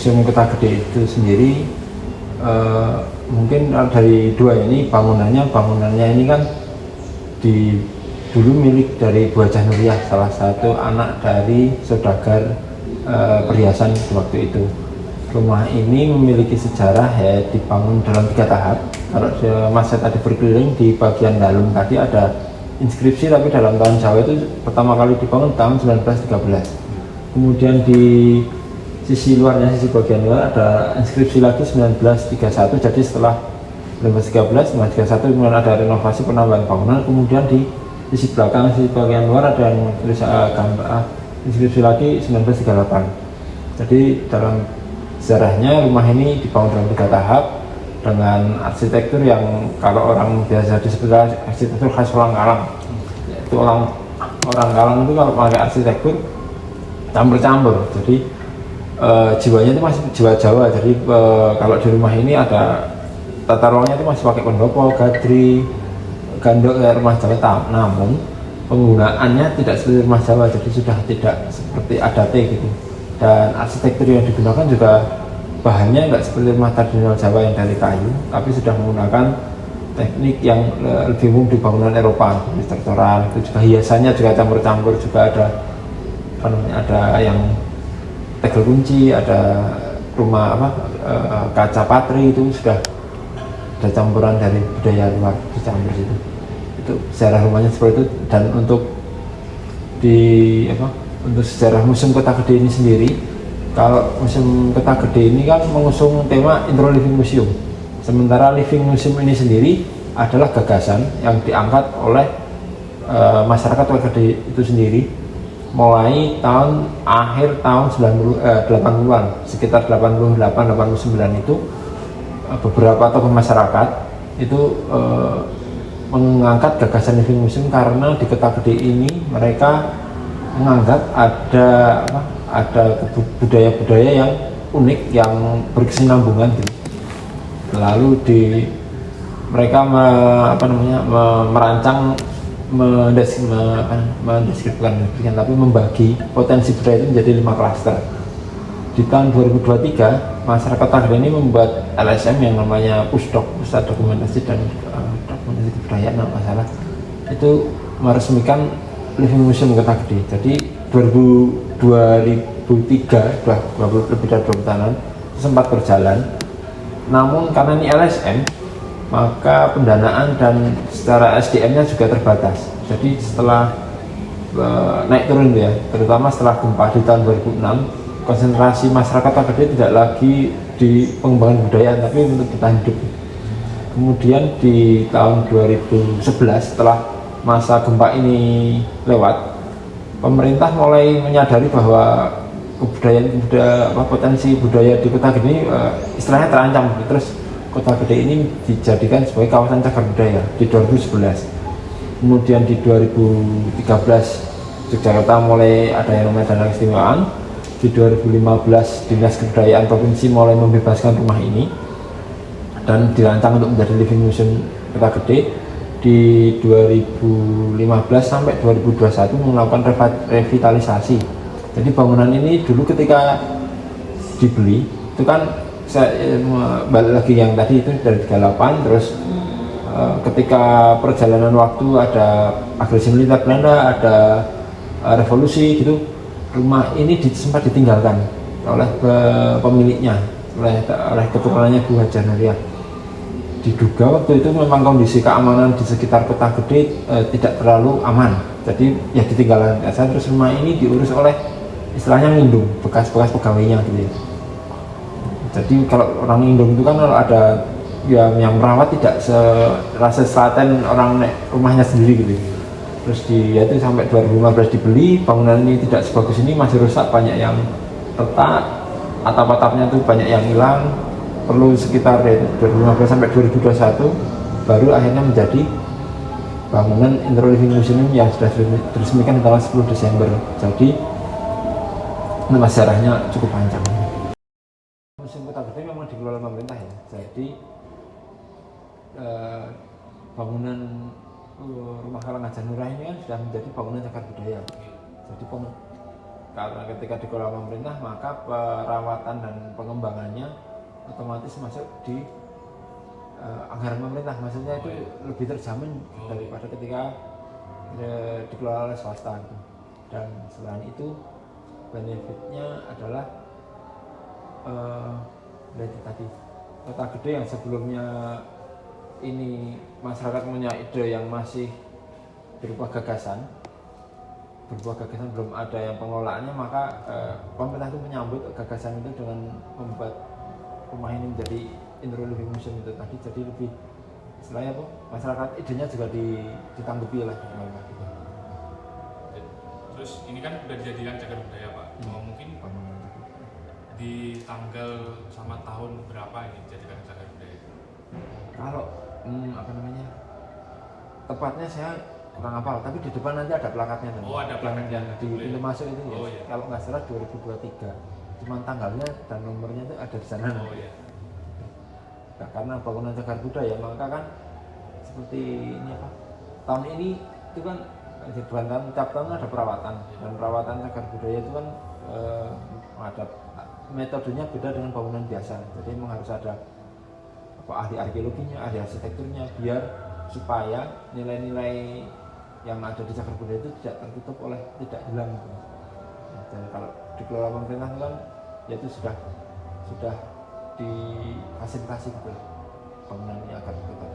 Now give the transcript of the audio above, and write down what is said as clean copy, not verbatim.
Museum Kota Gede itu sendiri mungkin dari dua ini bangunannya ini kan dulu milik dari Bu Hajah Nuriyah, salah satu anak dari saudagar perhiasan waktu itu. Rumah ini memiliki sejarah, ya, dibangun dalam 3 tahap. Kalau Mas saya tadi berkeliling di bagian dalam tadi ada inskripsi, tapi dalam tahun Jawa itu pertama kali dibangun tahun 1913. Kemudian di sisi luarnya, sisi bagian luar ada inskripsi lagi 1931. Jadi setelah 1913, 1931 kemudian ada renovasi penambahan bangunan. Kemudian di sisi belakang, sisi bagian luar ada yang inskripsi lagi 1938. Jadi dalam sejarahnya rumah ini dibangun dalam 3 tahap dengan arsitektur yang kalau orang biasa disebut arsitektur khas orang Kalang. Itu orang Kalang itu kalau pakai arsitektur campur-campur. Jadi jiwanya itu masih jiwa Jawa. Jadi kalau di rumah ini ada tata ruangnya itu masih pakai pendopo, gadri, gandok kayak rumah Jawa, namun penggunaannya tidak seperti rumah Jawa, jadi sudah tidak seperti adate gitu. Dan arsitektur yang digunakan juga bahannya nggak seperti rumah tradisional Jawa yang dari kayu, tapi sudah menggunakan teknik yang lebih umum di bangunan Eropa, struktural. Itu juga hiasannya juga campur-campur, juga ada yang tegel kunci, ada rumah kaca patri, itu sudah ada campuran dari budaya luar dicampur situ. Itu sejarah rumahnya seperti itu. Dan untuk sejarah Museum Kota Gede ini sendiri, kalau Museum Kota Gede ini kan mengusung tema Intro Living Museum, sementara Living Museum ini sendiri adalah gagasan yang diangkat oleh masyarakat Kota Gede itu sendiri mulai akhir tahun 80-an, sekitar 88-89 itu beberapa tokoh masyarakat itu mengangkat gagasan Living Museum karena di Kota Gede ini mereka menganggap ada budaya-budaya yang unik, yang berkesinambungan gitu. Lalu mereka merancang, mendeskripsikan, tapi membagi potensi budaya itu menjadi 5 klaster. Di tahun 2023 masyarakat Kota Gede ini membuat LSM yang namanya Pusdok, Pusat Dokumentasi dan Dokumentasi Kebudayaan, kalau nggak salah, itu meresmikan Living Museum Kota Gede. Jadi 2003, lebih dari 20 tahunan sempat berjalan, namun karena ini LSM maka pendanaan dan secara SDM-nya juga terbatas. Jadi setelah naik turun ya, terutama setelah gempa di tahun 2006, konsentrasi masyarakat Kota Gede tidak lagi di pengembangan budaya tapi untuk bertahan hidup. Kemudian di tahun 2011 setelah masa gempa ini lewat, pemerintah mulai menyadari bahwa potensi budaya di Kota Gede ini istilahnya terancam. Terus Kota Gede ini dijadikan sebagai kawasan cagar budaya di 2011. Kemudian di 2013 Yogyakarta mulai ada yang namanya dana keistimewaan. Di 2015 Dinas Kebudayaan Provinsi mulai membebaskan rumah ini dan dirancang untuk menjadi Living Museum Kota Gede. Di 2015 sampai 2021 melakukan revitalisasi. Jadi bangunan ini dulu ketika dibeli itu kan, saya balik lagi yang tadi itu dari 38, terus ketika perjalanan waktu ada agresi militer Belanda, ada revolusi gitu, rumah ini sempat ditinggalkan oleh pemiliknya, oleh keturunannya Bu Hajah Nuriyah. Diduga waktu itu memang kondisi keamanan di sekitar Kota Gede tidak terlalu aman, jadi ya ditinggalkan. Terus rumah ini diurus oleh istilahnya ngindung, bekas-bekas pegawainya gitu ya. Jadi kalau orang ngindung itu kan kalau ada yang merawat tidak serasa selaten orang rumahnya sendiri gitu. Terus itu sampai 2015 dibeli, bangunan ini tidak sebagus ini, masih rusak, banyak yang retak, atap-atapnya tuh banyak yang hilang. Perlu sekitar 2015 sampai 2021 baru akhirnya menjadi bangunan Intro Living Museum yang sudah diresmikan tanggal 10 Desember. Jadi nama sejarahnya cukup panjang. Museum Kota Gede memang dikelola pemerintah ya. Jadi bangunan Rumah Kalang Hajah Nuriyah ini kan sudah menjadi bangunan cagar budaya. Jadi karena ketika dikelola pemerintah maka perawatan dan pengembangannya otomatis masuk di anggaran pemerintah, maksudnya itu lebih terjamin daripada ketika dikelola oleh swasta gitu. Dan selain itu benefitnya adalah tadi kota gede yang sebelumnya ini masyarakat punya ide yang masih berupa gagasan belum ada yang pengelolaannya, maka pemerintah itu menyambut gagasan itu dengan membuat rumah ini menjadi indoor living museum itu tadi, jadi lebih istilahnya apa, masyarakat idenya juga ditanggapi oleh pemerintah gitu. Terus ini kan udah dijadikan cagar budaya Pak, mungkin di tanggal sama tahun berapa ini dijadikan cagar budaya? Kalau tepatnya saya kurang hafal, tapi di depan nanti ada plakatnya nanti. Ada plakatnya yang di pintu masuk itu ya. Iya. Kalau nggak salah 2023, cuman tanggalnya dan nomornya itu ada di sana. Iya. Nah, karena bangunan cagar budaya maka kan seperti ini apa, tahun ini itu kan di tahun tiap tahun ada perawatan, dan perawatan cagar budaya itu kan ada metodenya beda dengan bangunan biasa, jadi memang harus ada ahli arkeologinya, ahli arsitekturnya, biar supaya nilai-nilai yang ada di cagar budaya itu tidak tertutup oleh, tidak hilang gitu. Dan kalau dikelola pemerintah kan ya itu sudah difasilitasi gitu bangunannya agar tetap